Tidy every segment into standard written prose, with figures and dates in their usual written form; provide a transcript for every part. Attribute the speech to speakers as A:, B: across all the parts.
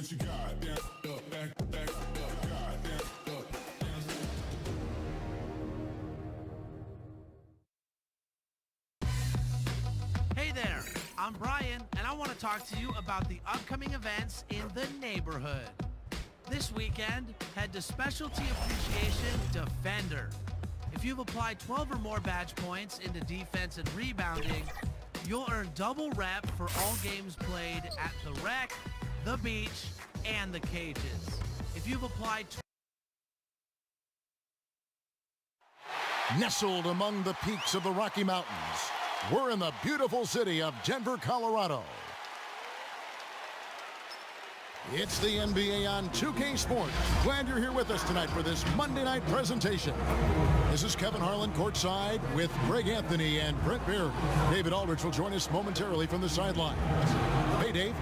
A: what you got. Down, up, back up, God, down, up.
B: Hey there, I'm Brian, and I want to talk to you about the upcoming events in the neighborhood. This weekend, head to Specialty Appreciation Defender. If you've applied 12 or more badge points into defense and rebounding, you'll earn double rep for all games played at the rec, the beach, and the cages. If you've applied...
C: Nestled among the peaks of the Rocky Mountains, we're in the beautiful city of Denver, Colorado. It's the NBA on 2K Sports. Glad you're here with us tonight for this Monday night presentation. This is Kevin Harlan courtside with Greg Anthony and Brent Beard. David Aldridge will join us momentarily from the sidelines. Hey, Dave.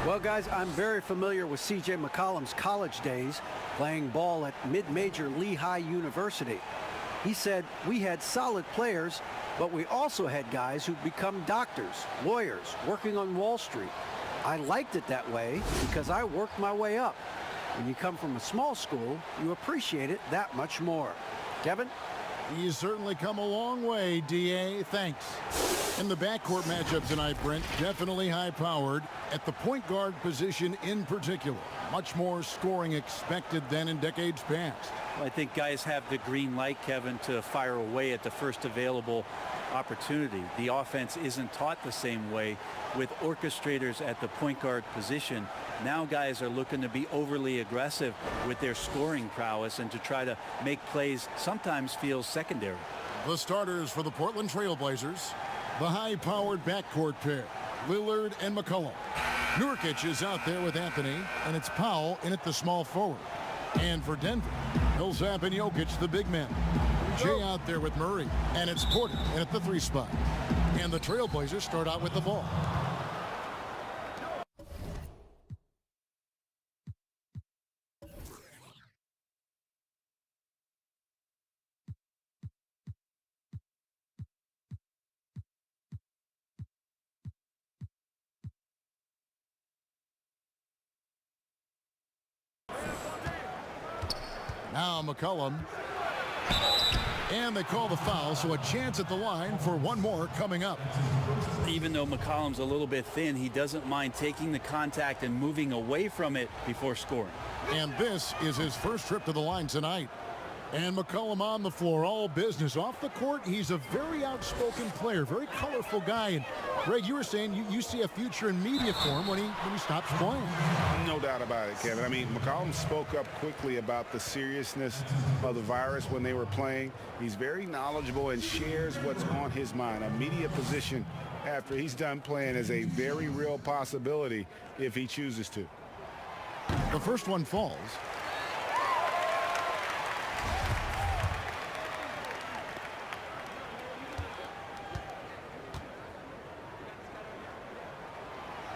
D: Well, guys, I'm very familiar with C.J. McCollum's college days playing ball at mid-major Lehigh University. He said, we had solid players, but we also had guys who'd become doctors, lawyers, working on Wall Street. I liked it that way because I worked my way up. When you come from a small school, you appreciate it that much more. Kevin?
C: He's certainly come a long way, D.A. Thanks. In the backcourt matchup tonight, Brent, definitely high-powered. At the point guard position in particular, much more scoring expected than in decades past.
E: I think guys have the green light, Kevin, to fire away at the first available opportunity. The offense isn't taught the same way with orchestrators at the point guard position. Now guys are looking to be overly aggressive with their scoring prowess and to try to make plays sometimes feel secondary.
C: The starters for the Portland Trail Blazers, the high-powered backcourt pair, Lillard and McCollum. Nurkic is out there with Anthony, and it's Powell in at the small forward. And for Denver, Millsap and Jokic, the big men. Jay out there with Murray, and it's Porter in at the 3 spot. And the Trailblazers start out with the ball. Now McCollum. And they call the foul, so a chance at the line for one more coming up.
E: Even though McCollum's a little bit thin, he doesn't mind taking the contact and moving away from it before scoring.
C: And this is his first trip to the line tonight. And McCollum on the floor, all business. Off the court, he's a very outspoken player, very colorful guy. And Greg, you were saying you see a future in media for him when he stops playing.
F: No doubt about it, Kevin. I mean, McCollum spoke up quickly about the seriousness of the virus when they were playing. He's very knowledgeable and shares what's on his mind. A media position after he's done playing is a very real possibility if he chooses to.
C: The first one falls.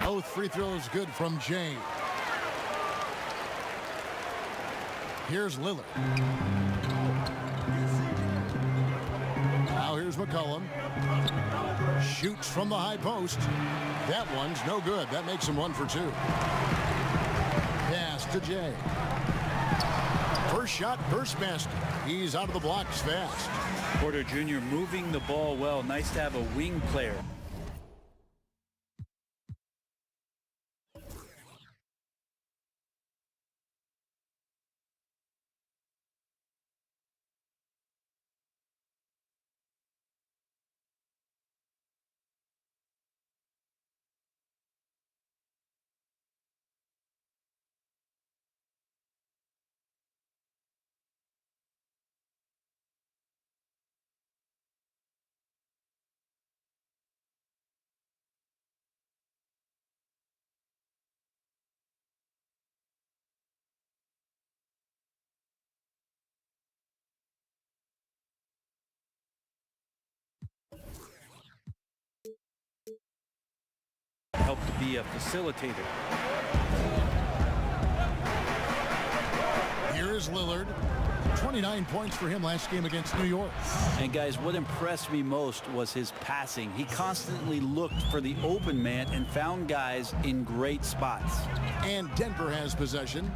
C: Both free throws good from Jay. Here's Lillard. Now here's McCollum. Shoots from the high post. That one's no good. That makes him 1 for 2. Pass to Jay. First shot, first basket. He's out of the blocks fast.
E: Porter Jr. moving the ball well. Nice to have a wing player. Help to be a facilitator.
C: Here is Lillard. 29 points for him last game against New York.
E: And guys, what impressed me most was his passing. He constantly looked for the open man and found guys in great spots.
C: And Denver has possession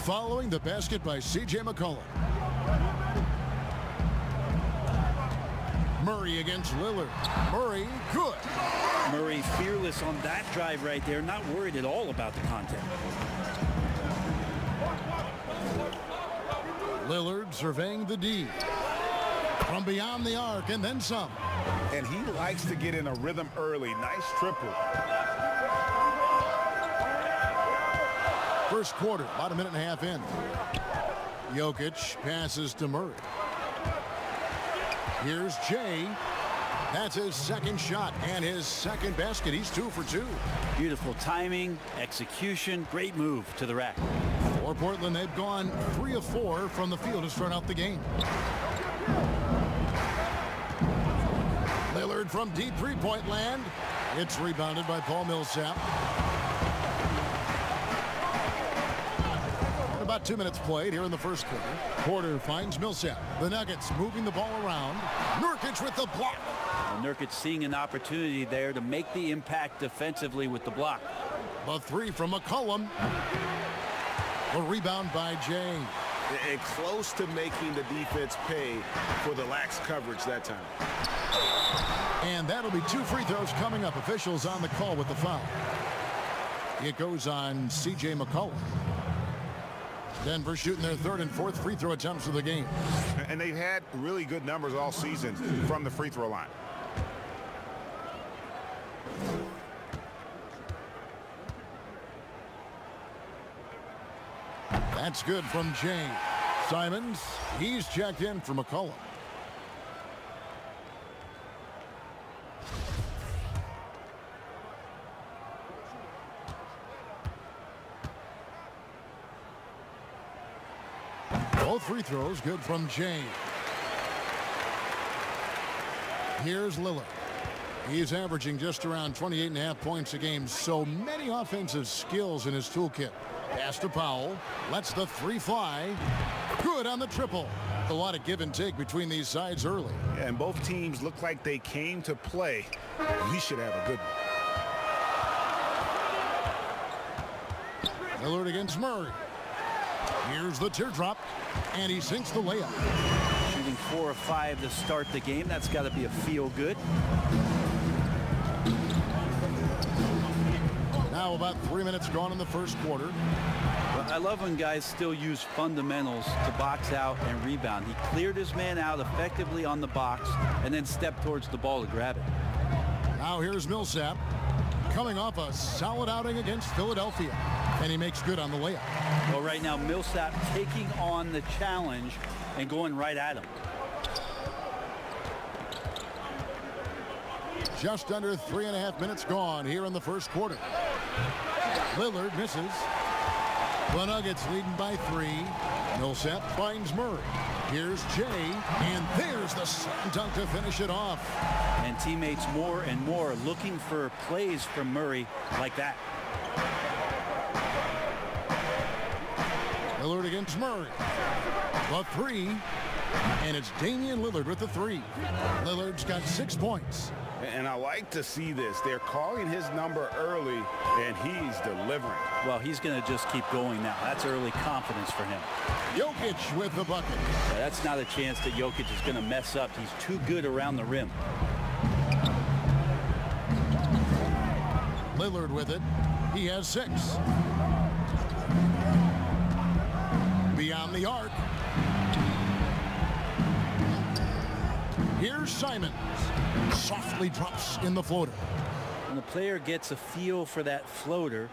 C: following the basket by C.J. McCollum. Murray against Lillard. Murray, good.
E: Murray fearless on that drive right there, not worried at all about the contact.
C: Lillard surveying the D. From beyond the arc and then some.
F: And he likes to get in a rhythm early. Nice triple.
C: First quarter, about a minute and a half in. Jokic passes to Murray. Here's Jay. That's his second shot and his second basket. He's 2 for 2.
E: Beautiful timing, execution, great move to the rack.
C: For Portland, they've gone 3 of 4 from the field to start out the game. Lillard from deep three-point land. It's rebounded by Paul Millsap. About 2 minutes played here in the first quarter. Porter finds Millsap. The Nuggets moving the ball around. Nurkic with the block.
E: And Nurkic seeing an opportunity there to make the impact defensively with the block.
C: The three from McCollum. The rebound by Jay.
F: And close to making the defense pay for the lax coverage that time.
C: And that'll be 2 free throws coming up. Officials on the call with the foul. It goes on C.J. McCollum. Denver shooting their third and fourth free throw attempts of the game.
F: And they've had really good numbers all season from the free throw line.
C: That's good from Jay. Simons, he's checked in for McCollum. Both free throws good from Jay. Here's Lillard. He's averaging just around 28.5 points a game. So many offensive skills in his toolkit. Pass to Powell. Lets the three fly. Good on the triple. A lot of give and take between these sides early.
F: Yeah, and both teams look like they came to play. We should have a good one.
C: Lillard against Murray. Here's the teardrop, and he sinks the layup.
E: Shooting 4 of 5 to start the game. That's got to be a feel good.
C: Now about 3 minutes gone in the first quarter.
E: Well, I love when guys still use fundamentals to box out and rebound. He cleared his man out effectively on the box and then stepped towards the ball to grab it.
C: Now here's Millsap coming off a solid outing against Philadelphia, and he makes good on the layup.
E: Well, right now Millsap taking on the challenge and going right at him.
C: Just under 3.5 minutes gone here in the first quarter. Lillard misses. The Nuggets leading by 3. Millsap finds Murray. Here's Jay, and there's the slam dunk to finish it off.
E: And teammates more and more looking for plays from Murray like that.
C: Lillard against Murray. The 3, and it's Damian Lillard with the 3. Lillard's got 6 points.
F: And I like to see this. They're calling his number early, and he's delivering.
E: Well, he's going to just keep going now. That's early confidence for him.
C: Jokic with the bucket.
E: Yeah, that's not a chance that Jokic is going to mess up. He's too good around the rim.
C: Lillard with it. He has 6. Beyond the arc. Here's Simons. Softly drops in the floater.
E: When the player gets a feel for that floater,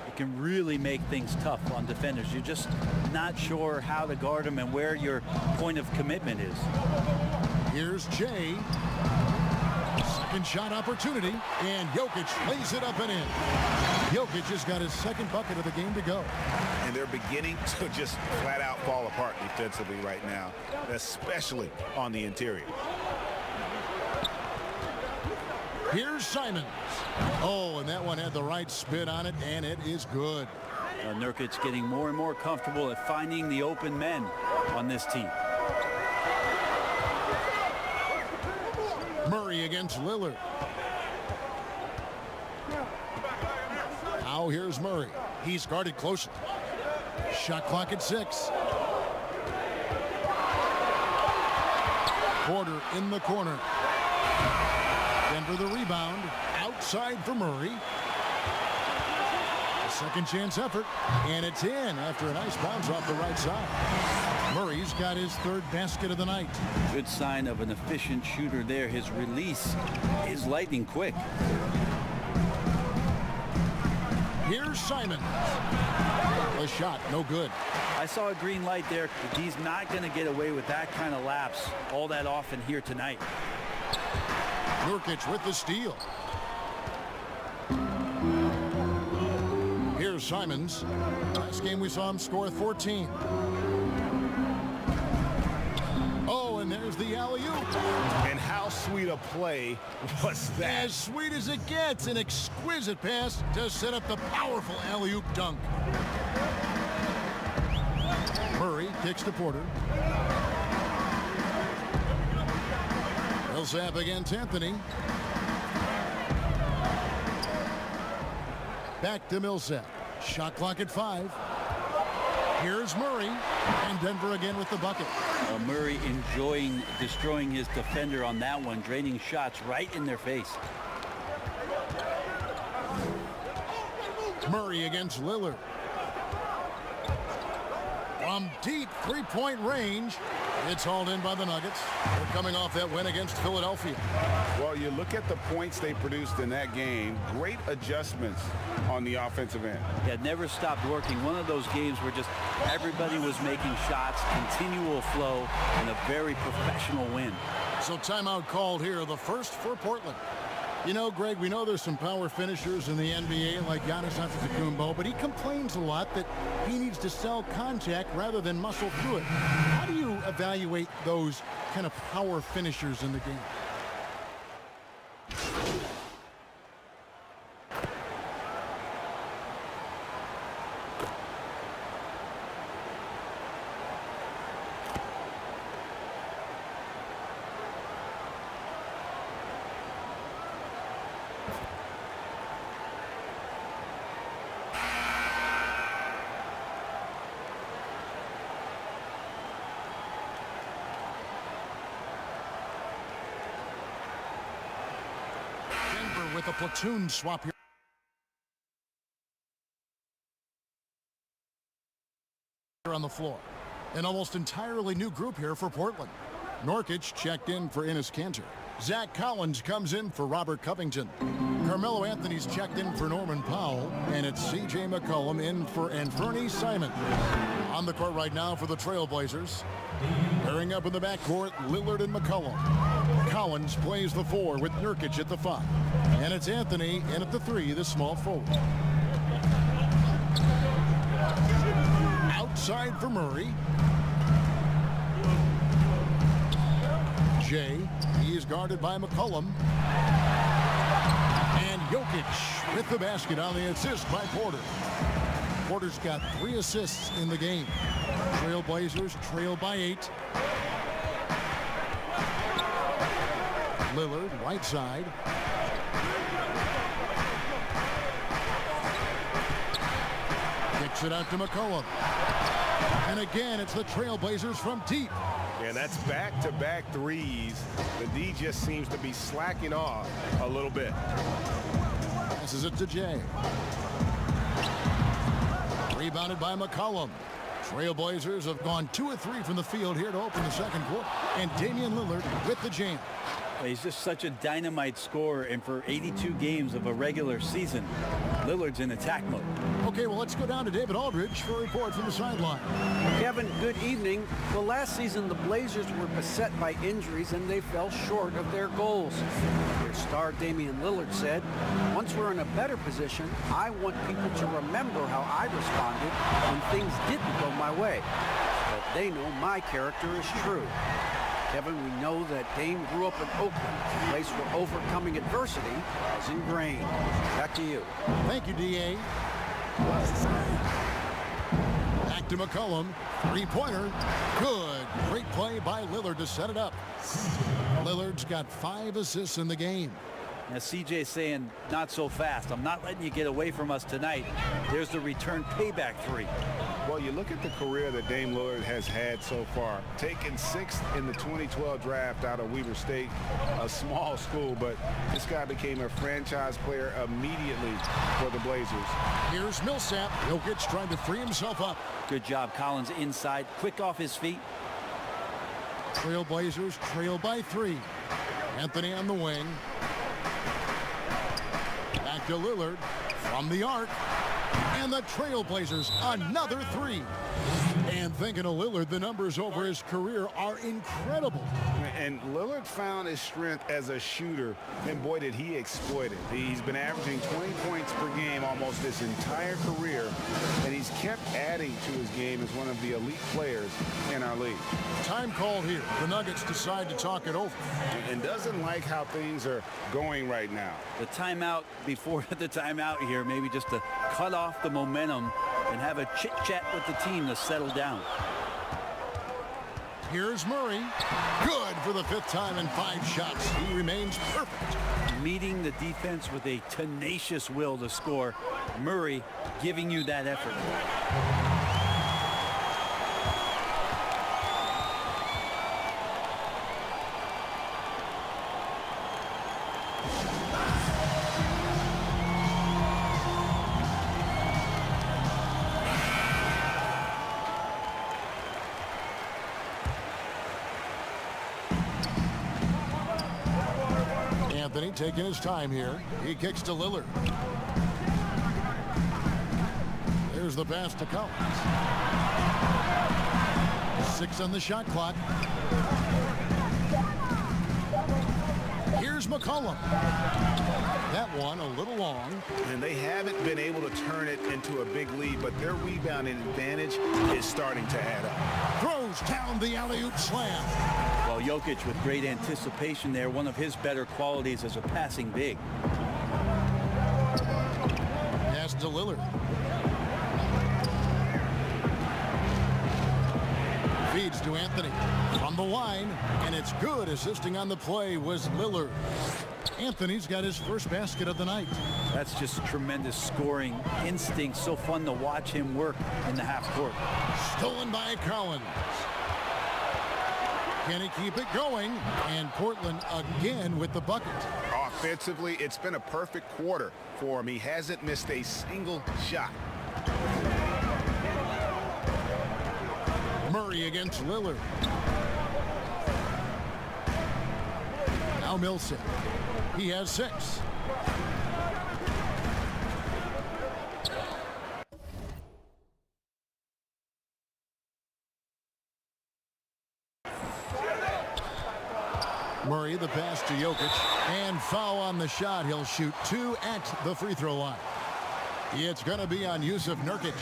E: it can really make things tough on defenders. You're just not sure how to guard them and where your point of commitment is.
C: Here's Jay. Second shot opportunity, and Jokic lays it up and in. Jokic has got his second bucket of the game to go.
F: And they're beginning to just flat out fall apart defensively right now, especially on the interior.
C: Here's Simons. Oh, and that one had the right spin on it, and it is good.
E: Nurkic getting more and more comfortable at finding the open men on this team.
C: Murray against Lillard. Now here's Murray. He's guarded closely. Shot clock at 6. Porter in the corner. Denver the rebound. Outside for Murray. A second chance effort. And it's in after a nice bounce off the right side. Murray's got his third basket of the night.
E: Good sign of an efficient shooter there. His release is lightning quick.
C: Here's Simon. The shot, no good.
E: I saw a green light there. He's not going to get away with that kind of lapse all that often here tonight.
C: Nurkic with the steal. Here's Simons. Last game we saw him score 14. Oh, and there's the alley-oop.
F: And how sweet a play was that?
C: As sweet as it gets, an exquisite pass to set up the powerful alley-oop dunk. Murray kicks to Porter. Millsap against Anthony. Back to Millsap. Shot clock at 5. Here's Murray, and Denver again with the bucket.
E: Murray enjoying destroying his defender on that one, draining shots right in their face.
C: Murray against Lillard. From deep three-point range, it's hauled in by the Nuggets. They're coming off that win against Philadelphia.
F: Well, you look at the points they produced in that game. Great adjustments on the offensive end.
E: Yeah, never stopped working. One of those games where just everybody was making shots, continual flow, and a very professional win.
C: So timeout called here, the first for Portland. You know, Greg, we know there's some power finishers in the NBA like Giannis Antetokounmpo, but he complains a lot that he needs to sell contact rather than muscle through it. How do you evaluate those kind of power finishers in the game? With a platoon swap here on the floor. An almost entirely new group here for Portland. Nurkic checked in for Enes Kanter. Zach Collins comes in for Robert Covington. Carmelo Anthony's checked in for Norman Powell. And it's C.J. McCollum in for Anfernee Simon. On the court right now for the Trailblazers. Pairing up in the backcourt, Lillard and McCollum. Collins plays the 4 with Nurkic at the 5. And it's Anthony in at the 3, the small forward. Outside for Murray. Jay, he is guarded by McCollum. And Jokic with the basket on the assist by Porter. Porter's got 3 assists in the game. Trailblazers trail by 8. Lillard, right side. Kicks it out to McCollum. And again, it's the Trailblazers from deep.
G: And that's back-to-back threes. The D just seems to be slacking off a little bit.
C: Passes it to Jay. Rebounded by McCollum. Trailblazers have gone 2 of 3 from the field here to open the second quarter. And Damian Lillard with the jam.
E: He's just such a dynamite scorer, and for 82 games of a regular season, Lillard's in attack mode.
C: Okay, well, let's go down to David Aldridge for a report from the sideline.
D: Kevin, good evening. Well, last season, the Blazers were beset by injuries, and they fell short of their goals. Their star, Damian Lillard, said, "Once we're in a better position, I want people to remember how I responded when things didn't go my way. But they know my character is true." Kevin, we know that Dame grew up in Oakland, a place where overcoming adversity is ingrained. Back to you.
C: Thank you, D.A. Back to McCollum. Three-pointer. Good. Great play by Lillard to set it up. Lillard's got 5 assists in the game.
E: Now CJ saying, not so fast. I'm not letting you get away from us tonight. There's the return payback three.
F: Well, you look at the career that Dame Lillard has had so far. Taken 6th in the 2012 draft out of Weber State, a small school, but this guy became a franchise player immediately for the Blazers.
C: Here's Millsap. Jokic trying to free himself up.
E: Good job, Collins inside, quick off his feet.
C: Trailblazers trail by 3. Anthony on the wing. Back to Lillard from the arc. And the Trailblazers another 3. And thinking of Lillard, the numbers over his career are incredible.
F: And Lillard found his strength as a shooter, and boy, did he exploit it. He's been averaging 20 points per game almost this entire career, and he's kept adding to his game as one of the elite players in our league.
C: Time called here. The Nuggets decide to talk it over.
F: And doesn't like how things are going right now.
E: The timeout before the timeout here, maybe just to cut off the momentum and have a chit-chat with the team to settle down.
C: Here's Murray. Good for the 5th time in 5 shots. He remains perfect.
E: Meeting the defense with a tenacious will to score. Murray giving you that effort.
C: Anthony taking his time here. He kicks to Lillard. There's the pass to Collins. 6 on the shot clock. Here's McCollum. That one a little long.
F: And they haven't been able to turn it into a big lead, but their rebounding advantage is starting to add up.
C: Throws down the alley-oop slam.
E: Well, Jokic with great anticipation there, one of his better qualities as a passing big.
C: Pass to Lillard. Feeds to Anthony from the line, and it's good. Assisting on the play was Lillard. Anthony's got his first basket of the night.
E: That's just tremendous scoring instinct. So fun to watch him work in the half court.
C: Stolen by Collins. Can he keep it going? And Portland again with the bucket.
F: Offensively, it's been a perfect quarter for him. He hasn't missed a single shot.
C: Murray against Lillard. Now Millsap. He has 6. Murray, the pass to Jokic, and foul on the shot. He'll shoot 2 at the free throw line. It's going to be on Jusuf Nurkic.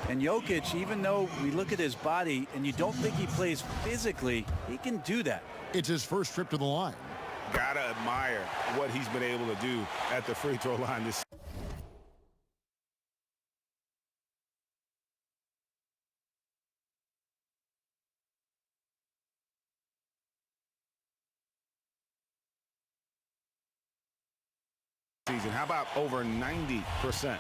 E: And Jokic, even though we look at his body and you don't think he plays physically, he can do that.
C: It's his first trip to the line.
F: Gotta admire what he's been able to do at the free throw line this season. How about over 90%?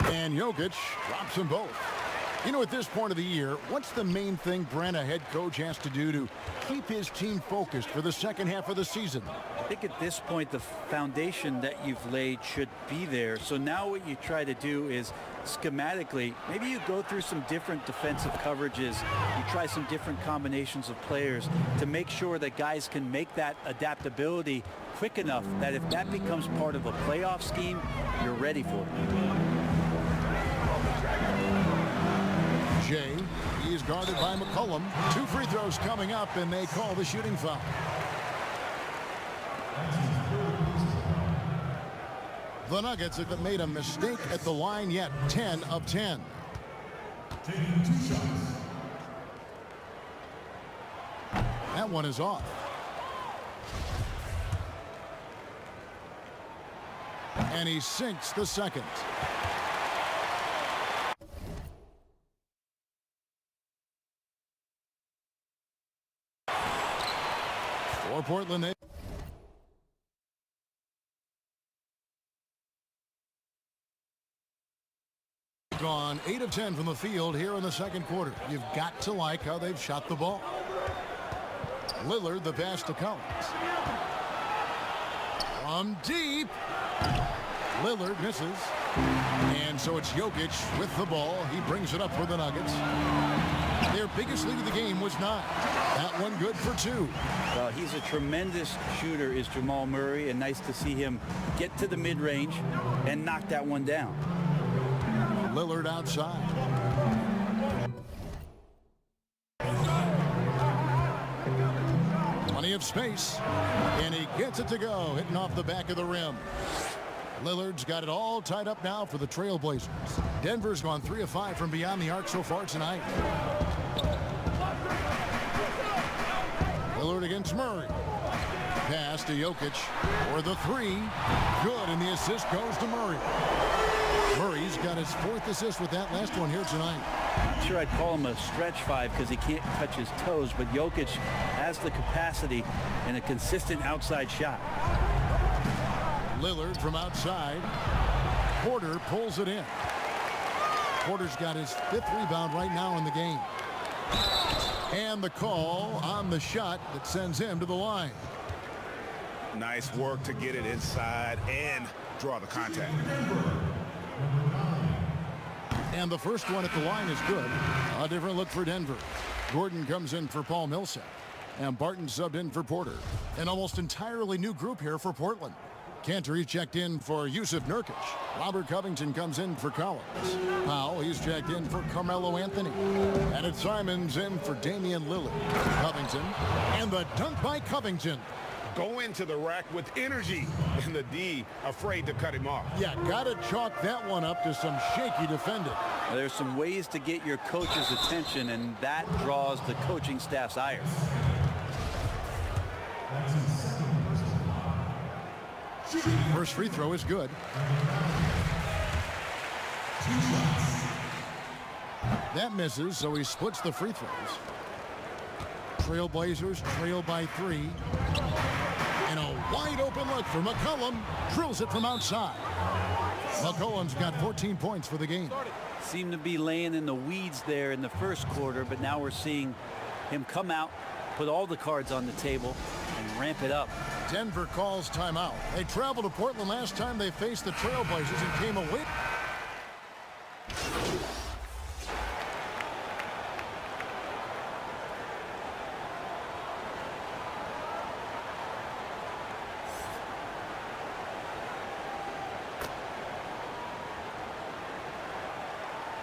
C: And Jokic drops them both. You know, at this point of the year, what's the main thing Brent, a head coach, has to do to keep his team focused for the second half of the season?
E: I think at this point, the foundation that you've laid should be there. So now what you try to do is schematically, maybe you go through some different defensive coverages. You try some different combinations of players to make sure that guys can make that adaptability quick enough that if that becomes part of a playoff scheme, you're ready for it.
C: Jay, he is guarded by McCollum. 2 free throws coming up, and they call the shooting foul. The Nuggets have made a mistake at the line yet. 10 of 10. That one is off. And he sinks the second. For Portland, they gone 8 of 10 from the field here in the second quarter. You've got to like how they've shot the ball. Lillard, the pass to Collins. From deep. Lillard misses. And so it's Jokic with the ball. He brings it up for the Nuggets. Their biggest lead of the game was 9. That one good for 2.
E: Well, he's a tremendous shooter, is Jamal Murray, and nice to see him get to the mid-range and knock that one down.
C: Lillard outside. Plenty of space. And he gets it to go, hitting off the back of the rim. Lillard's got it all tied up now for the Trailblazers. Denver's gone 3 of 5 from beyond the arc so far tonight. Lillard against Murray. Pass to Jokic for the 3. Good, and the assist goes to Murray. Murray's got his 4th assist with that last one here tonight.
E: Not sure I'd call him a stretch 5 because he can't touch his toes, but Jokic has the capacity and a consistent outside shot.
C: Lillard from outside. Porter pulls it in. Porter's got his 5th rebound right now in the game. And the call on the shot that sends him to the line.
F: Nice work to get it inside and draw the contact.
C: And the first one at the line is good. A different look for Denver. Gordon comes in for Paul Millsap. And Barton subbed in for Porter. An almost entirely new group here for Portland. Cantor, he's checked in for Yusuf Nurkic. Robert Covington comes in for Collins. Powell, he's checked in for Carmelo Anthony. And it's Simons in for Damian Lillard. Covington, and the dunk by Covington.
F: Go into the rack with energy, and the D afraid to cut him off.
C: Yeah, gotta chalk that one up to some shaky defending.
E: There's some ways to get your coach's attention, and that draws the coaching staff's ire.
C: First free throw is good. That misses, so he splits the free throws. Trailblazers trail by 3. And a wide open look for McCollum. Drills it from outside. McCollum's got 14 points for the game.
E: Seemed to be laying in the weeds there in the first quarter, but now we're seeing him come out, put all the cards on the table, and ramp it up.
C: Denver calls timeout. They traveled to Portland last time they faced the Trailblazers and came away.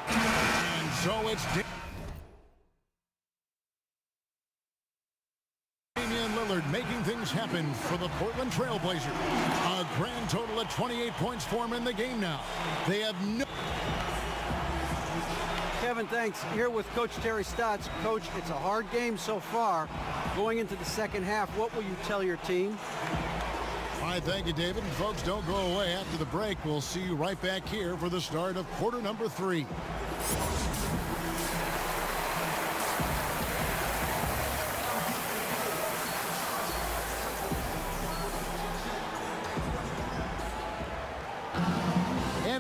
C: And so it's making things happen for the Portland Trailblazers. A grand total of 28 points for them in the game now. They have no...
D: Kevin, thanks. Here with Coach Terry Stotts. Coach, it's a hard game so far. Going into the second half, what will you tell your team?
C: All right, thank you, David. And folks, don't go away. After the break, we'll see you right back here for the start of quarter number 3.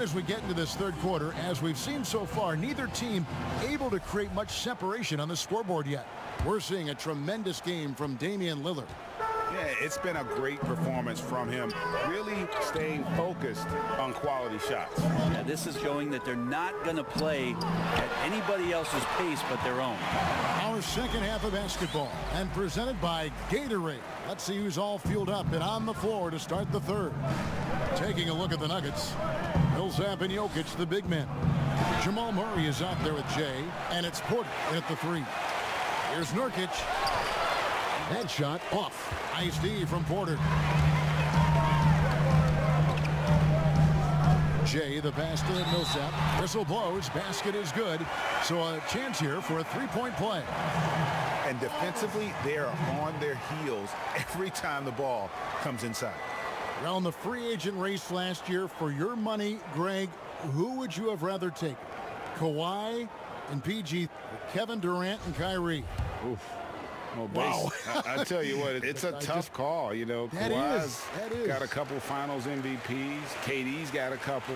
C: As we get into this third quarter, as we've seen so far, neither team able to create much separation on the scoreboard yet. We're seeing a tremendous game from Damian Lillard.
F: Yeah, it's been a great performance from him, really staying focused on quality shots.
E: Yeah, this is showing that they're not going to play at anybody else's pace but their own.
C: Our second half of basketball, and presented by Gatorade. Let's see who's all fueled up and on the floor to start the third. Taking a look at the Nuggets. Millsap and Jokic, the big men. Jamal Murray is out there with Jay, and it's Porter at the 3. Here's Nurkic. That shot off. Nice D from Porter. Jay, the pass to Millsap. Whistle blows. Basket is good. So a chance here for a 3-point play.
F: And defensively, they are on their heels every time the ball comes inside.
C: Around the free agent race last year, for your money, Greg, who would you have rather taken? Kawhi and PG, Kevin Durant and Kyrie?
F: Oof. Well,
C: Wow.
F: I tell you what, it's a tough call. You know,
C: That
F: Kawhi's
C: is.
F: got a couple finals MVPs. KD's got a couple.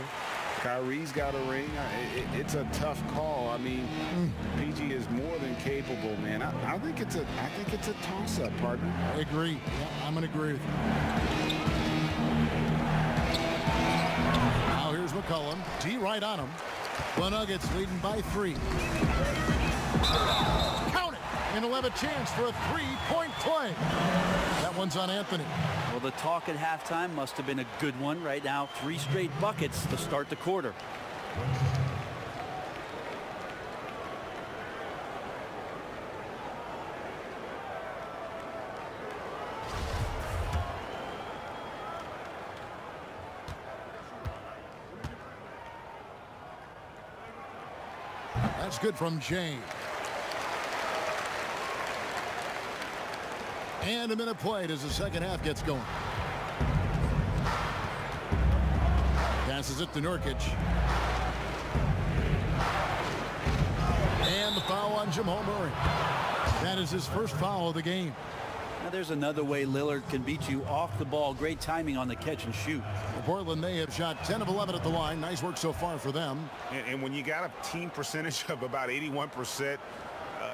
F: Kyrie's got a ring. It's a tough call. I mean, PG is more than capable, man. I think it's a toss-up, partner.
C: I agree. Yeah, I'm going to agree with you. Now here's McCollum. D right on him. The Nuggets leading by 3. Count it! And he'll have a chance for a 3-point play. That one's on Anthony.
E: Well, the talk at halftime must have been a good one. Right now, 3 straight buckets to start the quarter.
C: That's good from Jay. And a minute played as the second half gets going. Passes it to Nurkic. And the foul on Jamal Murray. That is his first foul of the game.
E: Now there's another way Lillard can beat you off the ball. Great timing on the catch and shoot.
C: Portland, they have shot 10 of 11 at the line. Nice work so far for them.
F: And when you got a team percentage of about 81%,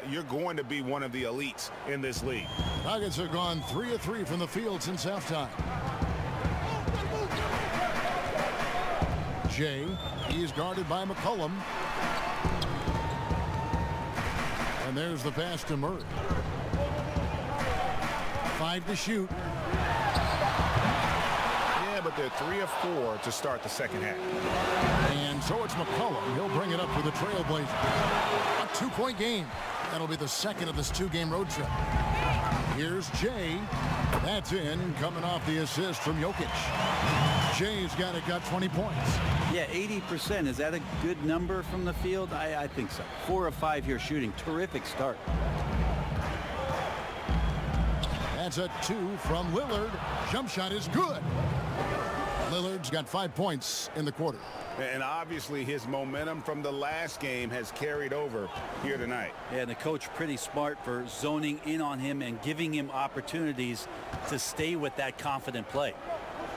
F: you're going to be one of the elites in this league.
C: Nuggets have gone 3 of 3 from the field since halftime. Jay, he is guarded by McCollum. And there's the pass to Murray. 5 to shoot.
F: Yeah, but they're 3 of 4 to start the second half.
C: And so it's McCollum. He'll bring it up for the Trailblazers. A 2-point game. That'll be the second of this 2-game road trip. Here's Jay. That's in, coming off the assist from Jokic. Jay's got 20 points.
E: Yeah, 80%. Is that a good number from the field? I think so. 4 of 5 here shooting. Terrific start.
C: That's a 2 from Lillard. Jump shot is good. Lillard's got 5 points in the quarter.
F: And obviously his momentum from the last game has carried over here tonight.
E: Yeah, and the coach pretty smart for zoning in on him and giving him opportunities to stay with that confident play.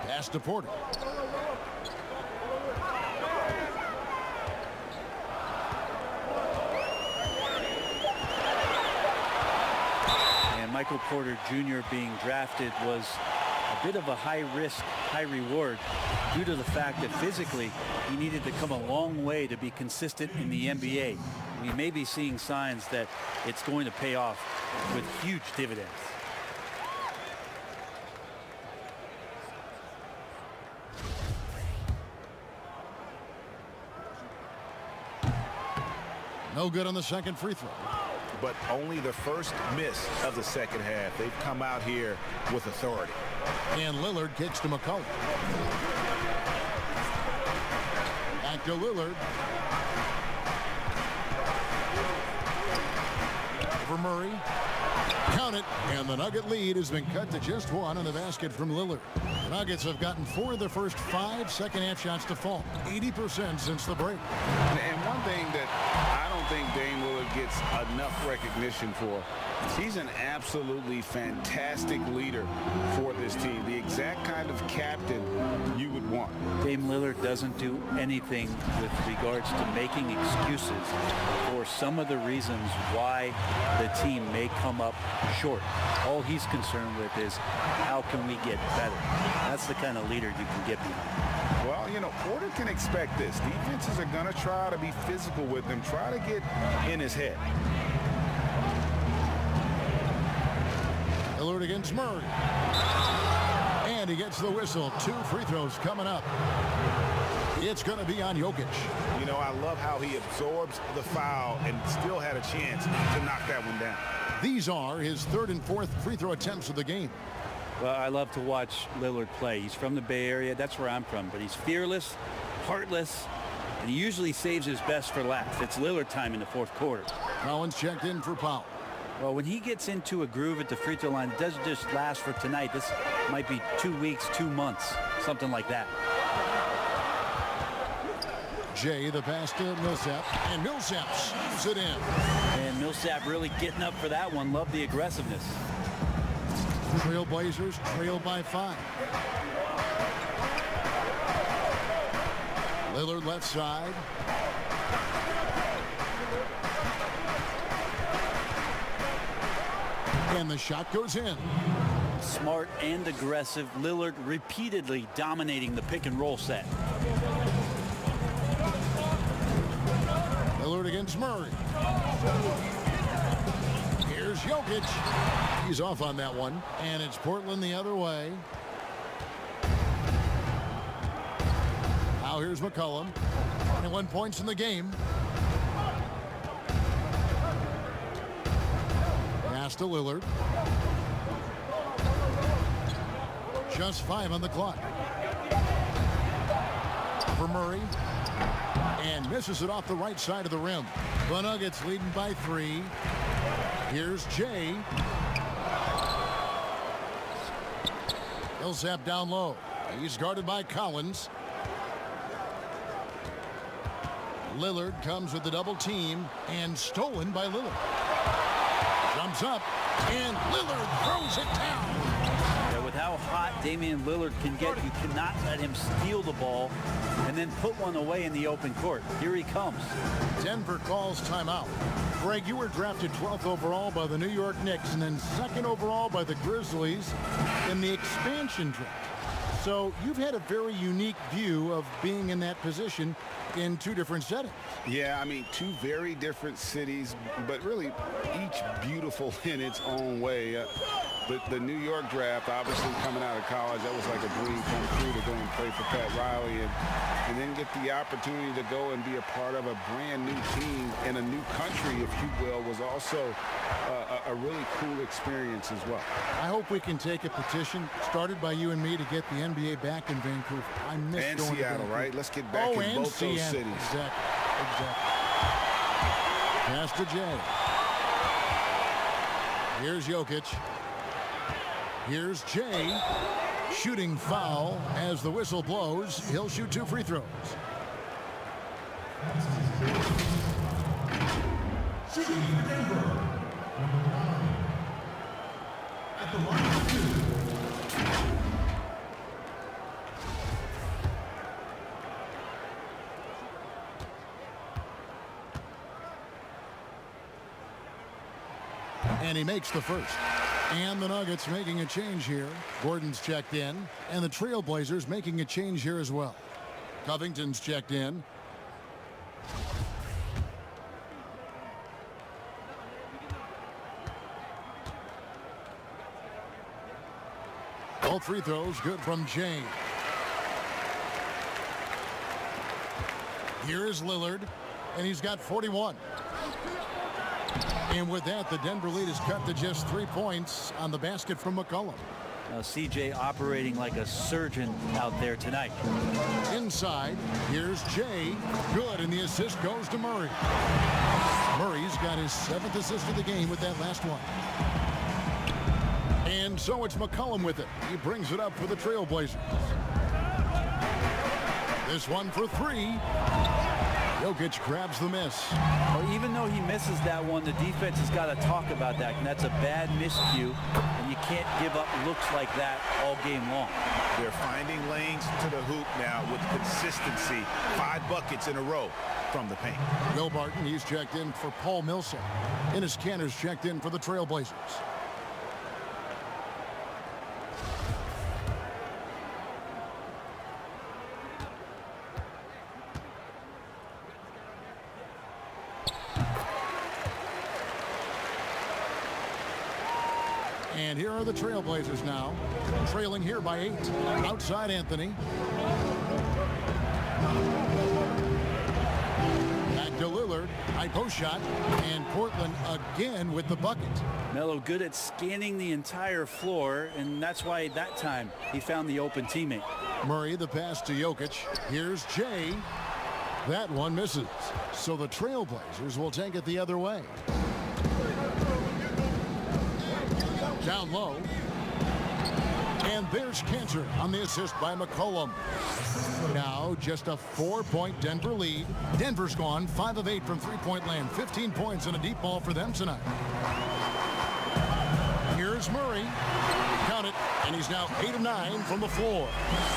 C: Pass to Porter.
E: And Michael Porter Jr. being drafted was a bit of a high risk, high reward due to the fact that physically he needed to come a long way to be consistent in the NBA. We may be seeing signs that it's going to pay off with huge dividends.
C: No good on the second free throw.
F: But only the first miss of the second half. They've come out here with authority.
C: And Lillard kicks to McCollum. Back to Lillard. For Murray. Count it. And the Nugget lead has been cut to just 1 on the basket from Lillard. The Nuggets have gotten 4 of their first 5 second half shots to fall. 80% since the break.
F: And one thing that I don't think Dame Lillard gets enough recognition for, he's an absolutely fantastic leader for this team. The exact kind of captain you would want.
E: Dame Lillard doesn't do anything with regards to making excuses for some of the reasons why the team may come up short. All he's concerned with is how can we get better. That's the kind of leader you can get behind.
F: Well, you know, Porter can expect this. Defenses are going to try to be physical with him, try to get in his head.
C: Lillard against Murray. And he gets the whistle. 2 free throws coming up. It's going to be on Jokic.
F: You know, I love how he absorbs the foul and still had a chance to knock that one down.
C: These are his 3rd and 4th free throw attempts of the game.
E: Well, I love to watch Lillard play. He's from the Bay Area. That's where I'm from. But he's fearless, heartless, and he usually saves his best for last. It's Lillard time in the 4th quarter.
C: Collins checked in for Powell.
E: Well, when he gets into a groove at the free throw line, it doesn't just last for tonight. This might be 2 weeks, 2 months, something like that.
C: Jay, the pass to Millsap, and Millsap shoots it in.
E: And Millsap really getting up for that one. Love the aggressiveness.
C: Trailblazers trail by 5. Lillard left side. And the shot goes in.
E: Smart and aggressive. Lillard repeatedly dominating the pick and roll set.
C: Lillard against Murray. Here's Jokic. He's off on that one. And it's Portland the other way. Now here's McCollum. 21 points in the game. Pass to Lillard. Just 5 on the clock. For Murray. And misses it off the right side of the rim. The Nuggets leading by 3. Here's Jay. Millsap down low. He's guarded by Collins. Lillard comes with the double team and stolen by Lillard. Jumps up and Lillard throws it down.
E: Yeah, with how hot Damian Lillard can get, you cannot let him steal the ball and then put one away in the open court. Here he comes.
C: Denver calls timeout. Greg, you were drafted 12th overall by the New York Knicks and then 2nd overall by the Grizzlies in the expansion draft. So you've had a very unique view of being in that position in 2 different settings.
F: Yeah, I mean, 2 very different cities, but really each beautiful in its own way. The New York draft, obviously coming out of college, that was like a dream come true to go and play for Pat Riley and then get the opportunity to go and be a part of a brand new team in a new country, if you will, was also a really cool experience as well.
C: I hope we can take a petition started by you and me to get the NBA back in Vancouver. I miss
F: and
C: going
F: Seattle,
C: to Vancouver.
F: right? Let's get back in both those cities.
C: Exactly. Pass to Jay. Here's Jokic. Here's Jay. Shooting foul as the whistle blows. He'll shoot 2 free throws. At the line of 2. And he makes the first. And the Nuggets making a change here. Gordon's checked in. And the Trailblazers making a change here as well. Covington's checked in. All free throws good from Jay. Here is Lillard. And he's got 41. And with that, the Denver lead is cut to just 3 points on the basket from McCollum.
E: Now CJ operating like a surgeon out there tonight.
C: Inside, here's Jay. Good, and the assist goes to Murray. Murray's got his 7th assist of the game with that last one. And so it's McCollum with it. He brings it up for the Trailblazers. This one for 3. Jokic grabs the miss.
E: Well, even though he misses that one, the defense has got to talk about that. And that's a bad miscue. And you can't give up looks like that all game long.
G: They're finding lanes to the hoop now with consistency. 5 buckets in a row from the paint.
C: Will Barton, he's checked in for Paul Millsap. Enes Kanter's checked in for the Trailblazers. And here are the Trailblazers now, trailing here by 8. Outside Anthony. Back to Lillard. High post shot. And Portland again with the bucket.
E: Melo good at scanning the entire floor, and that's why that time he found the open teammate.
C: Murray, the pass to Jokic. Here's Jay. That one misses. So the Trailblazers will take it the other way. Down low. And there's Cantor on the assist by McCollum. Now just a 4-point Denver lead. Denver's gone 5 of 8 from three-point land. 15 points and a deep ball for them tonight. Here's Murray. Count it. And he's now 8 of 9 from the floor.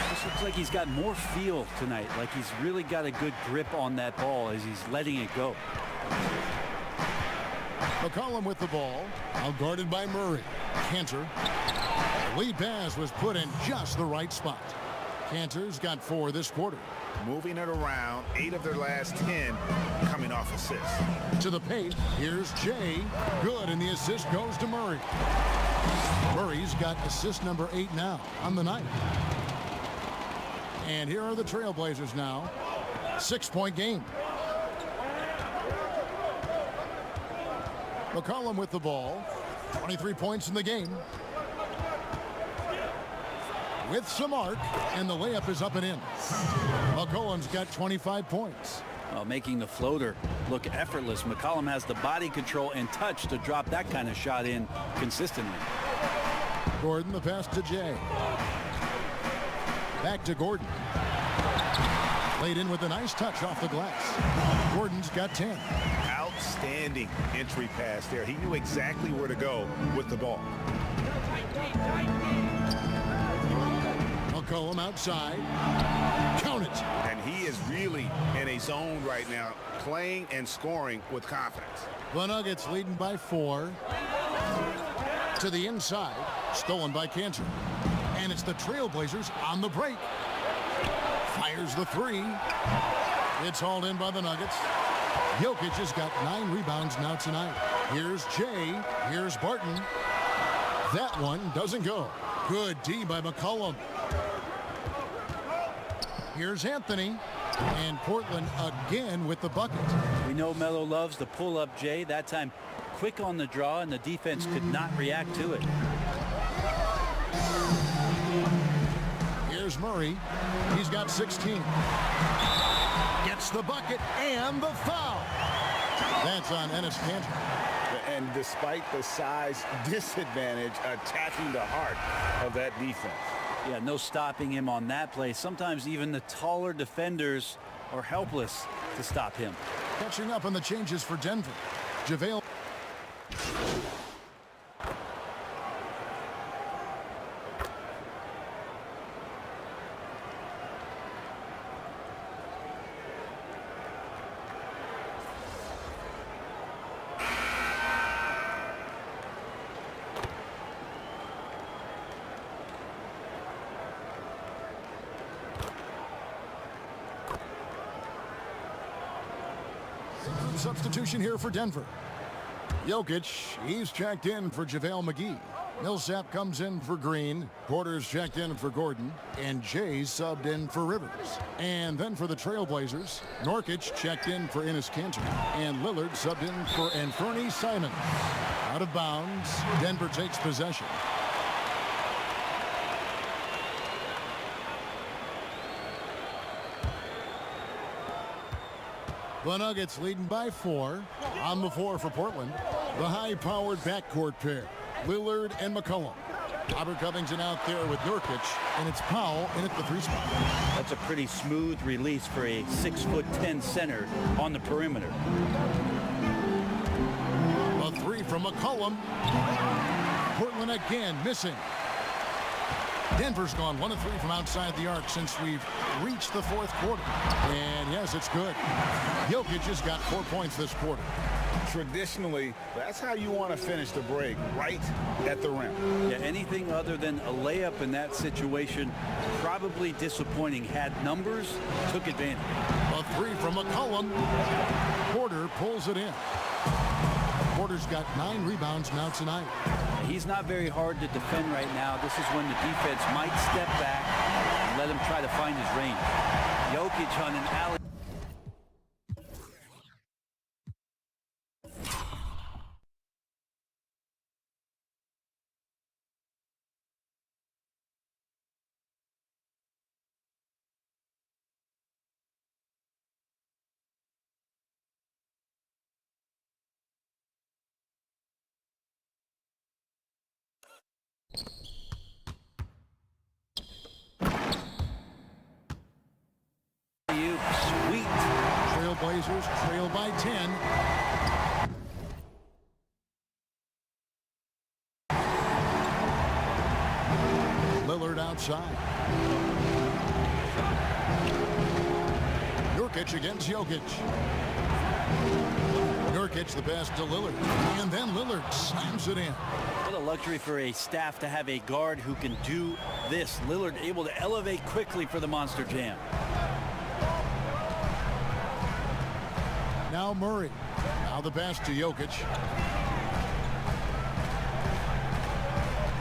E: This looks like he's got more feel tonight. Like he's really got a good grip on that ball as he's letting it go.
C: McCollum with the ball. Now guarded by Murray. Cantor. The lead pass was put in just the right spot. Cantor's got 4 this quarter.
G: Moving it around, 8 of their last 10 coming off assists.
C: To the paint, here's Jay. Good, and the assist goes to Murray. Murray's got assist number 8 now on the night. And here are the Trailblazers now. 6-point game. McCollum with the ball. 23 points in the game. With some arc, and the layup is up and in. McCollum's got 25 points.
E: Making the floater look effortless. McCollum has the body control and touch to drop that kind of shot in consistently.
C: Gordon, the pass to Jay. Back to Gordon. Laid in with a nice touch off the glass. Gordon's got 10.
G: Outstanding entry pass there. He knew exactly where to go with the ball.
C: McCollum outside. Count it.
G: And he is really in a zone right now, playing and scoring with confidence.
C: The Nuggets leading by 4. To the inside. Stolen by Cantor. And it's the Trailblazers on the break. Fires the 3. It's hauled in by the Nuggets. Jokic has got 9 rebounds now tonight. Here's Jay. Here's Barton. That one doesn't go. Good D by McCollum. Here's Anthony. And Portland again with the bucket.
E: We know Melo loves the pull-up Jay. That time quick on the draw, and the defense could not react to it.
C: Here's Murray. He's got 16. Gets the bucket and the foul. That's on Enes Kanter.
G: And despite the size disadvantage, attacking the heart of that defense.
E: Yeah, no stopping him on that play. Sometimes even the taller defenders are helpless to stop him.
C: Catching up on the changes for Denver. JaVale. Substitution here for Denver. Jokic, he's checked in for JaVale McGee. Millsap comes in for Green. Porter's checked in for Gordon. And Jay's subbed in for Rivers. And then for the Trailblazers, Nurkic checked in for Enes Kanter. And Lillard subbed in for Anthony Simons. Out of bounds, Denver takes possession. The Nuggets leading by 4. On the floor for Portland, the high-powered backcourt pair, Lillard and McCollum. Robert Covington out there with Nurkic, and it's Powell in at the 3 spot.
E: That's a pretty smooth release for a 6'10" center on the perimeter.
C: A 3 from McCollum. Portland again missing. Denver's gone 1 of 3 from outside the arc since we've reached the 4th quarter. And yes, it's good. Jokic has got 4 points this quarter.
G: Traditionally, that's how you want to finish the break, right at the rim.
E: Yeah, anything other than a layup in that situation, probably disappointing. Had numbers, took advantage.
C: A 3 from McCollum. Porter pulls it in. Porter's got 9 rebounds now tonight.
E: He's not very hard to defend right now. This is when the defense might step back and let him try to find his range. Jokic on an alley.
C: Trailblazers trail by 10. Lillard outside. Nurkic against Jokic. Nurkic the pass to Lillard. And then Lillard slams it in.
E: What a luxury for a staff to have a guard who can do this. Lillard able to elevate quickly for the Monster Jam.
C: Now Murray. Now the pass to Jokic.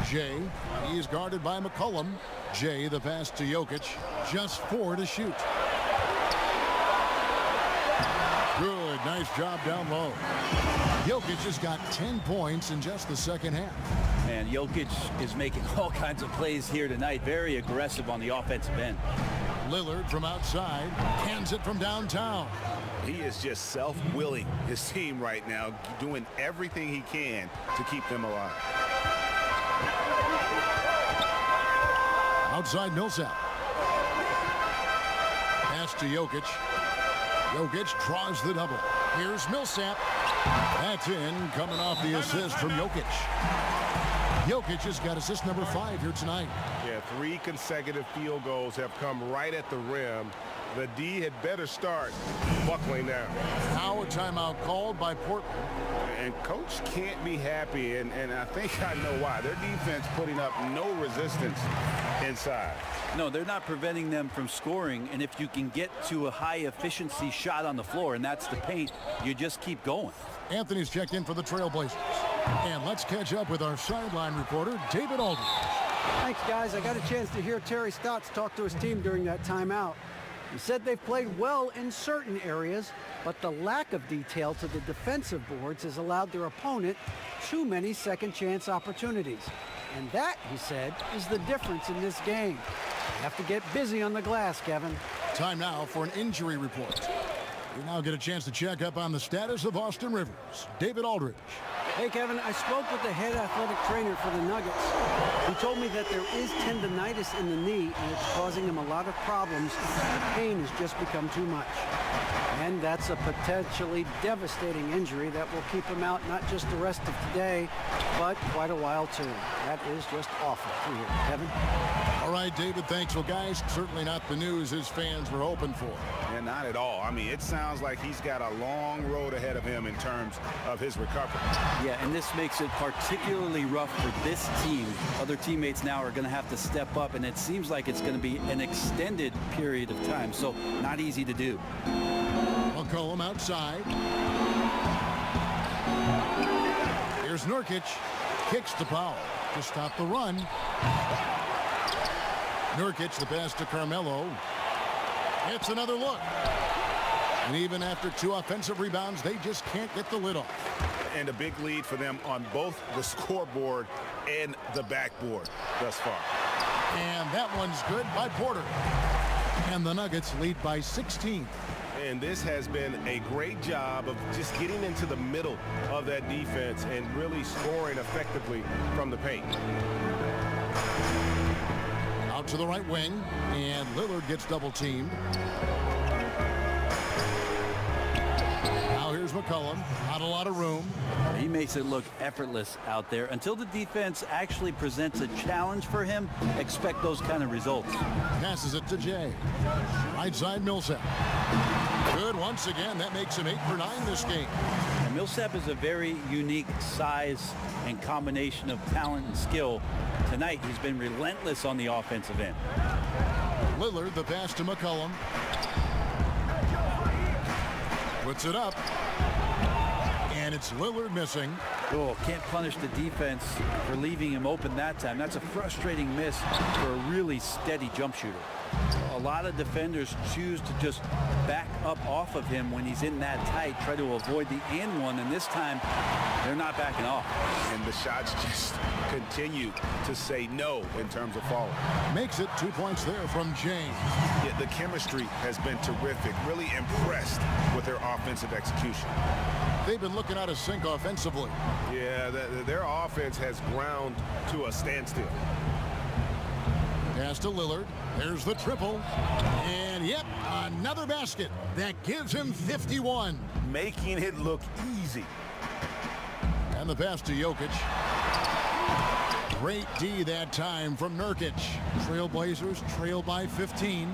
C: Jay, he is guarded by McCollum. Jay, the pass to Jokic. Just 4 to shoot. Good, nice job down low. Jokic has got 10 points in just the second half.
E: Man, Jokic is making all kinds of plays here tonight. Very aggressive on the offensive end.
C: Lillard from outside, hands it from downtown.
G: He is just self-willing his team right now, doing everything he can to keep them alive.
C: Outside Millsap. Pass to Jokic. Jokic draws the double. Here's Millsap. That's in, coming off the assist from Jokic. Jokic has got assist number 5 here tonight.
H: Yeah, 3 consecutive field goals have come right at the rim. The D had better start buckling down.
C: Now a timeout called by Portland.
F: And coach can't be happy, and I think I know why. Their defense putting up no resistance inside.
E: No, they're not preventing them from scoring, and if you can get to a high efficiency shot on the floor, and that's the paint, you just keep going.
C: Anthony's checked in for the Trailblazers. And let's catch up with our sideline reporter, David Aldridge.
D: Thanks, guys. I got a chance to hear Terry Stotts talk to his team during that timeout. He said they've played well in certain areas, but the lack of detail to the defensive boards has allowed their opponent too many second chance opportunities. And that, he said, is the difference in this game. You have to get busy on the glass, Kevin.
C: Time now for an injury report. We now get a chance to check up on the status of Austin Rivers. David Aldridge.
D: Hey, Kevin, I spoke with the head athletic trainer for the Nuggets. He told me that there is tendonitis in the knee, and it's causing him a lot of problems. The pain has just become too much. And that's a potentially devastating injury that will keep him out not just the rest of today, but quite a while, too. That is just awful to hear. Kevin?
C: All right, David, thanks. Well, guys, certainly not the news his fans were hoping for.
F: And not at all. I mean, it sounds like he's got a long road ahead of him in terms of his recovery.
E: Yeah, and this makes it particularly rough for this team. Other teammates now are going to have to step up, and it seems like it's going to be an extended period of time, so not easy to do.
C: McCollum outside. Here's Nurkic. Kicks to Powell to stop the run. Nurkic the pass to Carmelo. It's another look. And even after 2 offensive rebounds, they just can't get the lid off.
F: And a big lead for them on both the scoreboard and the backboard thus far.
C: And that one's good by Porter. And the Nuggets lead by 16.
H: And this has been a great job of just getting into the middle of that defense and really scoring effectively from the paint.
C: Out to the right wing, and Lillard gets double teamed. Now here's McCollum. Not a lot of room.
E: He makes it look effortless out there. Until the defense actually presents a challenge for him, expect those kind of results.
C: Passes it to Jay. Right side Millsap. Good once again. That makes him 8 for 9 this game.
E: And Millsap is a very unique size and combination of talent and skill. Tonight, he's been relentless on the offensive end.
C: Lillard, the pass to McCollum. Puts it up. And it's Lillard missing.
E: Oh, can't punish the defense for leaving him open that time. That's a frustrating miss for a really steady jump shooter. A lot of defenders choose to just back up off of him when he's in that tight, try to avoid the and one, and this time they're not backing off.
F: And the shots just continue to say no in terms of falling.
C: Makes it 2 points there from James.
F: Yeah, the chemistry has been terrific. Really impressed with their offensive execution.
C: They've been looking out of sync offensively.
H: Yeah, their offense has ground to a standstill.
C: Pass to Lillard. There's the triple. And yep, another basket. That gives him 51.
H: Making it look easy.
C: And the pass to Jokic. Great D that time from Nurkic. Trailblazers trail by 15.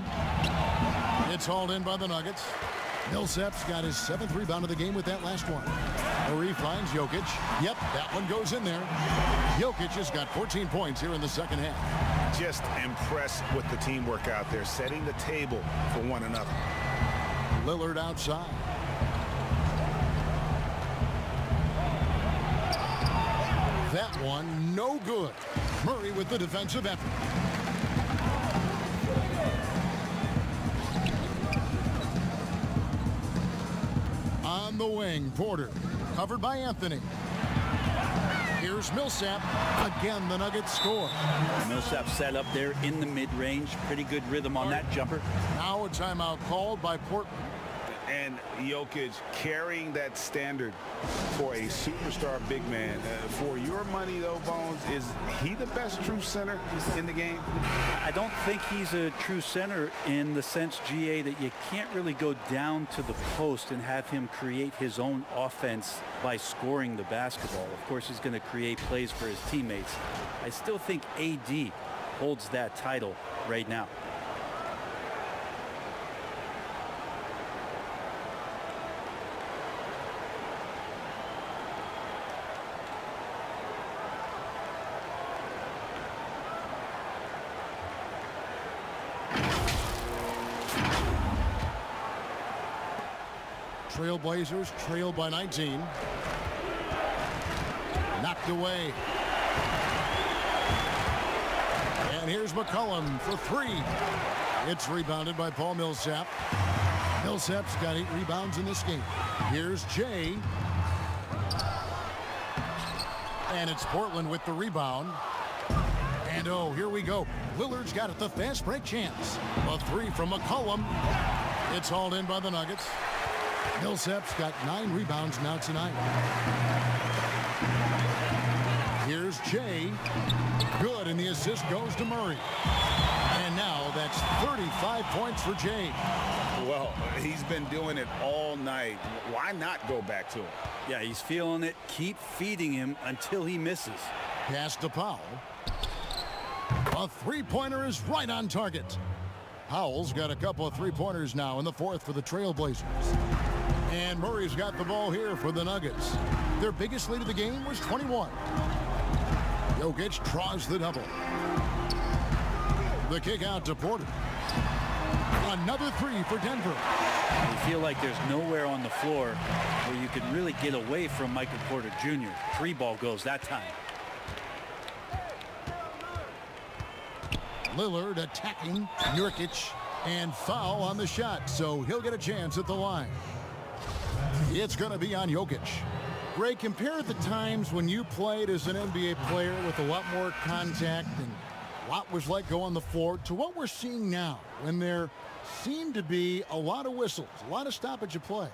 C: It's hauled in by the Nuggets. Millsap's got his 7th rebound of the game with that last one. Murray finds Jokic. Yep, that one goes in there. Jokic has got 14 points here in the second half.
F: Just impressed with the teamwork out there, setting the table for one another.
C: Lillard outside. That one, no good. Murray with the defensive effort. On the wing, Porter, covered by Anthony. Here's Millsap. Again, the Nuggets score.
E: Millsap set up there in the mid-range. Pretty good rhythm on that jumper.
C: Now a timeout called by Portland.
F: And Jokic carrying that standard for a superstar big man. For your money, though, Bones, is he the best true center in the game?
E: I don't think he's a true center in the sense, GA, that you can't really go down to the post and have him create his own offense by scoring the basketball. Of course, he's going to create plays for his teammates. I still think AD holds that title right now.
C: Trailblazers trail by 19. Knocked away. And here's McCollum for 3. It's rebounded by Paul Millsap. Millsap's got 8 rebounds in this game. Here's Jay. And it's Portland with the rebound. And oh, here we go. Lillard's got it, the fast break chance. A 3 from McCollum. It's hauled in by the Nuggets. Millsap's got 9 rebounds now tonight. Here's Jay. Good, and the assist goes to Murray. And now that's 35 points for Jay.
F: Well, he's been doing it all night. Why not go back to him?
E: Yeah, he's feeling it. Keep feeding him until he misses.
C: Pass to Powell. A three-pointer is right on target. Powell's got a couple of three-pointers now in the 4th for the Trailblazers. And Murray's got the ball here for the Nuggets. Their biggest lead of the game was 21. Jokic draws the double. The kick out to Porter. Another 3 for Denver.
E: You feel like there's nowhere on the floor where you can really get away from Michael Porter Jr. 3 ball goes that time.
C: Lillard attacking Nurkic, and foul on the shot, so he'll get a chance at the line. It's going to be on Jokic. Ray, compare the times when you played as an NBA player with a lot more contact and what was like go on the floor to what we're seeing now when there seem to be a lot of whistles, a lot of stoppage of play.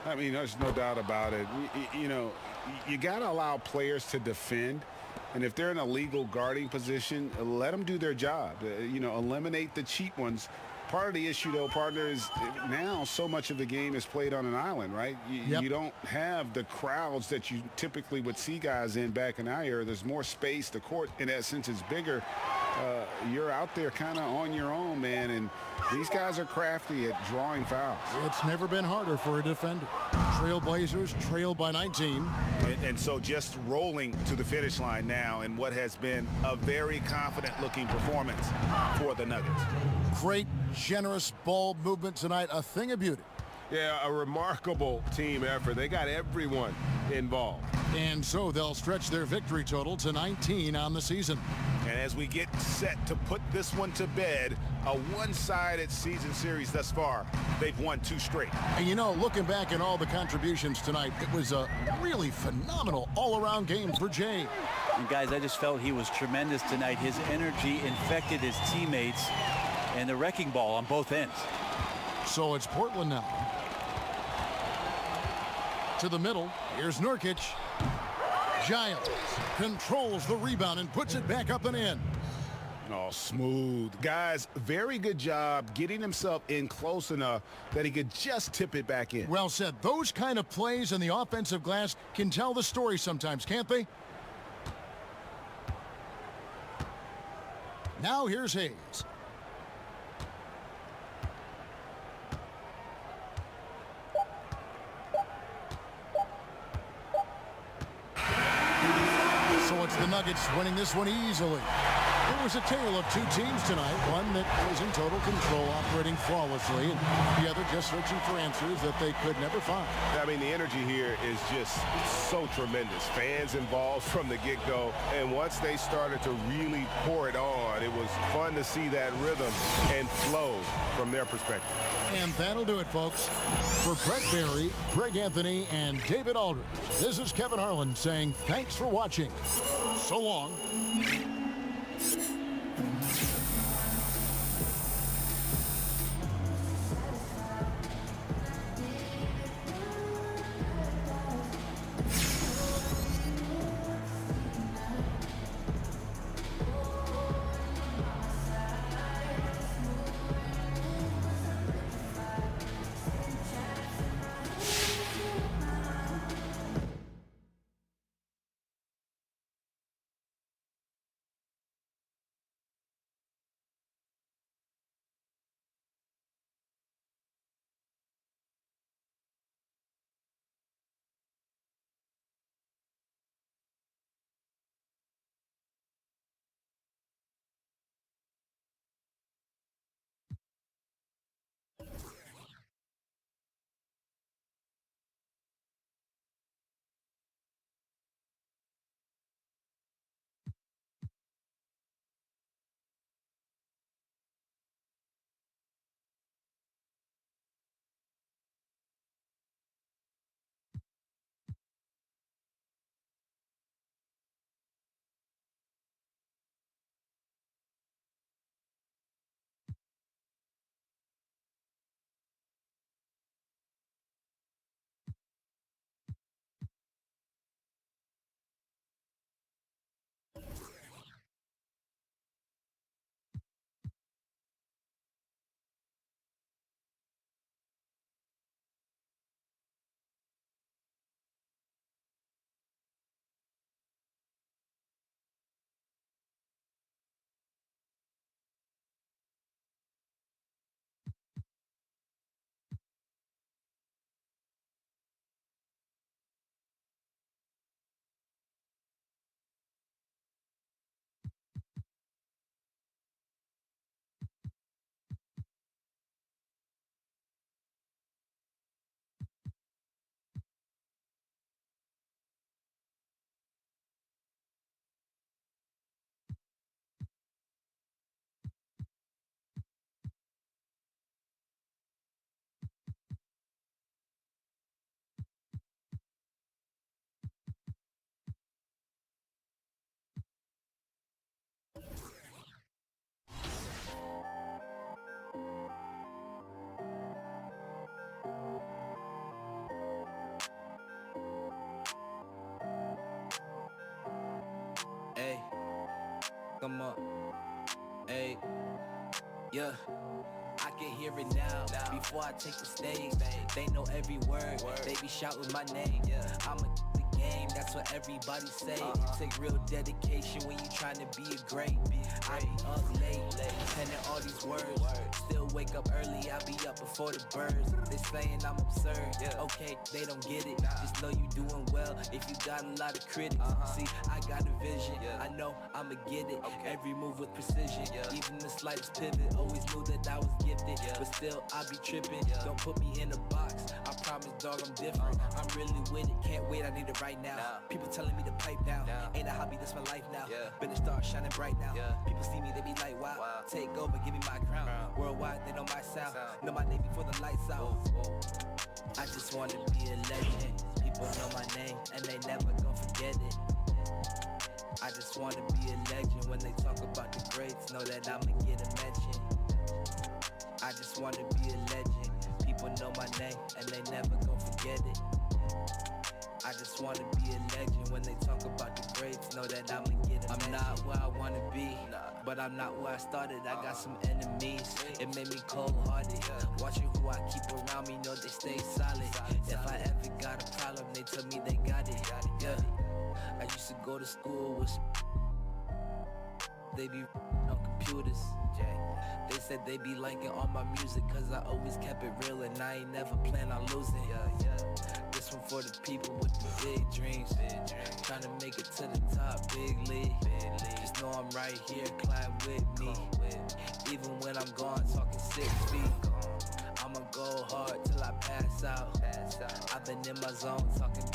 F: I mean, there's no doubt about it. You know, you got to allow players to defend. And if they're in a legal guarding position, let them do their job. You know, eliminate the cheap ones. Part of the issue, though, partner, is now so much of the game is played on an island, right? You don't have the crowds that you typically would see guys in back in our era. There's more space. The court, in that sense, is bigger. You're out there kind of on your own, man, and these guys are crafty at drawing fouls.
C: It's never been harder for a defender. Trailblazers trail by 19.
F: And so just rolling to the finish line now in what has been a very confident-looking performance for the Nuggets.
C: Great, generous ball movement tonight, a thing of beauty.
H: Yeah, a remarkable team effort. They got everyone involved.
C: And so they'll stretch their victory total to 19 on the season.
F: And as we get set to put this one to bed, a one-sided season series thus far, they've won 2 straight.
C: And you know, looking back at all the contributions tonight, it was a really phenomenal all-around game for Jay.
E: And guys, I just felt he was tremendous tonight. His energy infected his teammates and the wrecking ball on both ends.
C: So it's Portland now. To the middle, here's Nurkic. Giles controls the rebound and puts it back up and in.
F: Oh, smooth. Guys, very good job getting himself in close enough that he could just tip it back in.
C: Well said. Those kind of plays in the offensive glass can tell the story sometimes, can't they? Now here's Hayes. So it's the Nuggets winning this one easily. It was a tale of two teams tonight, one that was in total control, operating flawlessly, and the other just searching for answers that they could never find.
H: I mean, the energy here is just so tremendous. Fans involved from the get-go, and once they started to really pour it on, it was fun to see that rhythm and flow from their perspective.
C: And that'll do it, folks. For Brett Barry, Greg Anthony, and David Aldridge, this is Kevin Harlan saying thanks for watching. So long.
I: Hey, come on. Hey, yeah. I can hear it now. Before I take the stage, they know every word. They be shouting my name. I'm a the game, that's what everybody say. It take real dedication when you trying to be a great. I be up late, penning all these words. Still wake up early, I be up before the birds. They saying I'm absurd. Okay, they don't get it. Just know you doing well if you got a lot of critics. See, I got a vision. I know I'ma get it. Every move with precision. Even the slightest pivot. Always knew that I was gifted. But still, I be tripping. Don't put me in a box. I promise, dog, I'm different. I'm really with it. Can't wait, I need it right now. People telling me to pipe down. Ain't a hobby, that's my life now. Better start shining bright now. People see me, they be like, wow. Take over, give me my crown. Worldwide, they know my sound. Know my name before the lights out. I just wanna be a legend. People know my name, and they never gon' forget it. I just wanna be a legend. When they talk about the greats, know that I'ma get a mention. I just wanna be a legend. People know my name, and they never gon' forget it. I just wanna be a legend. When they talk about the greats, know that I'ma get a mention. I'm not where I wanna be. but I'm not where I started. I got some enemies, it made me cold-hearted. Watching who I keep around me, know they stay solid. If I ever got a problem, they tell me they got it. Yeah, I used to go to school with they be on computers. They said they be liking all my music, cause I always kept it real and I ain't never plan on losing. This one for the people with the big dreams, trying to make it to the top, big league. Just know I'm right here, climb with me. Even when I'm gone, talking 6 feet. I'ma go hard till I pass out. I've been in my zone, talking.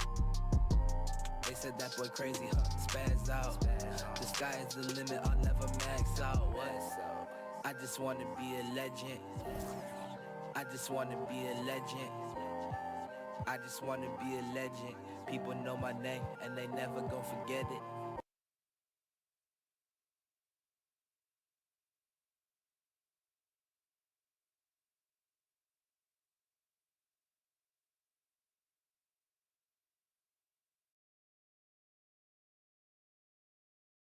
I: They said that boy crazy, spaz out. The sky is the limit, I'll never max out. What? I just wanna be a legend. I just wanna be a legend. I just wanna be a legend. People know my name and they never gon' forget it.